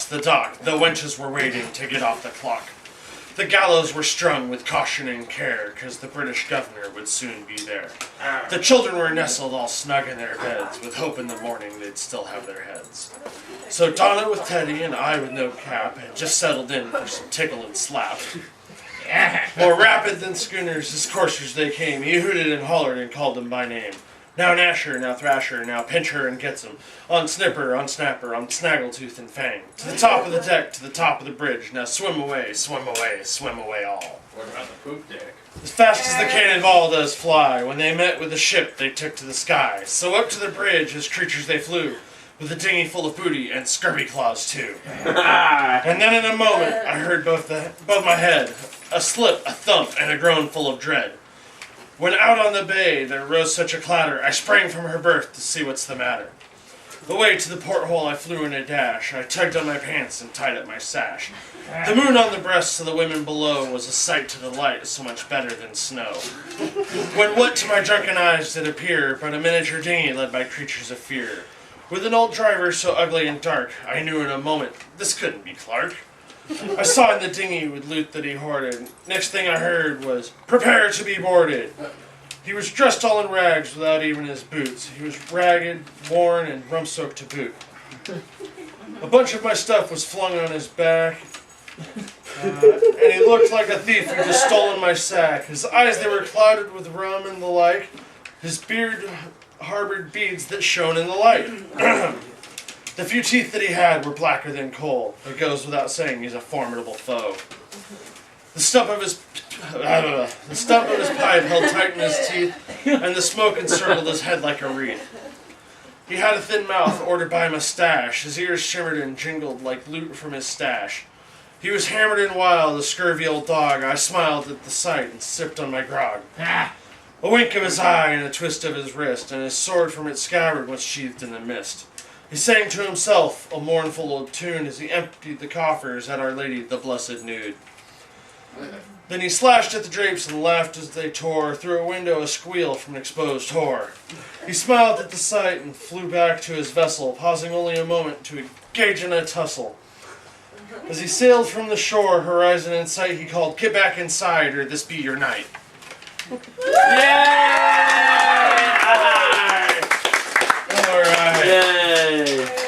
to the dock. The wenches were waiting to get off the clock. The gallows were strung with caution and care, 'cause the British governor would soon be there. The children were nestled all snug in their beds, with hope in the morning they'd still have their heads. So Donna with Teddy and I with no cap had just settled in for some tickle and slap. More rapid than schooners, as coursers they came. He hooted and hollered and called them by name. Now Gnasher, now Thrasher, now Pincher and Gets'em. On Snipper, on Snapper, on Snaggletooth and Fang. To the top of the deck, to the top of the bridge. Now swim away, swim away, swim away all. What about the poop deck? As fast as the cannonball does fly, when they met with the ship they took to the sky. So up to the bridge as creatures they flew, with a dinghy full of booty and Scurvy Claus too. And then in a moment I heard above my head a slip, a thump, and a groan full of dread. When out on the bay there rose such a clatter, I sprang from her berth to see what's the matter. Away to the porthole I flew in a dash. I tugged on my pants and tied up my sash. The moon on the breasts of the women below was a sight to delight, so much better than snow. When what to my drunken eyes did appear but a miniature dinghy led by creatures of fear. With an old driver so ugly and dark, I knew in a moment this couldn't be Clark. I saw in the dinghy with loot that he hoarded. Next thing I heard was, "Prepare to be boarded." He was dressed all in rags without even his boots. He was ragged, worn, and rum-soaked to boot. A bunch of my stuff was flung on his back, and he looked like a thief who just stolen my sack. His eyes, they were clouded with rum and the like. His beard harbored beads that shone in the light. The few teeth that he had were blacker than coal. It goes without saying he's a formidable foe. The stump of his pipe held tight in his teeth, and the smoke encircled his head like a wreath. He had a thin mouth ordered by a mustache. His ears shimmered and jingled like loot from his stash. He was hammered and wild, a scurvy old dog. I smiled at the sight and sipped on my grog. A wink of his eye and a twist of his wrist, and his sword from its scabbard was sheathed in the mist. He sang to himself a mournful old tune as he emptied the coffers at Our Lady the Blessed Nude. Then he slashed at the drapes and laughed as they tore through a window a squeal from an exposed whore. He smiled at the sight and flew back to his vessel, pausing only a moment to engage in a tussle. As he sailed from the shore, horizon in sight, he called, "Get back inside, or this be your night." Yeah!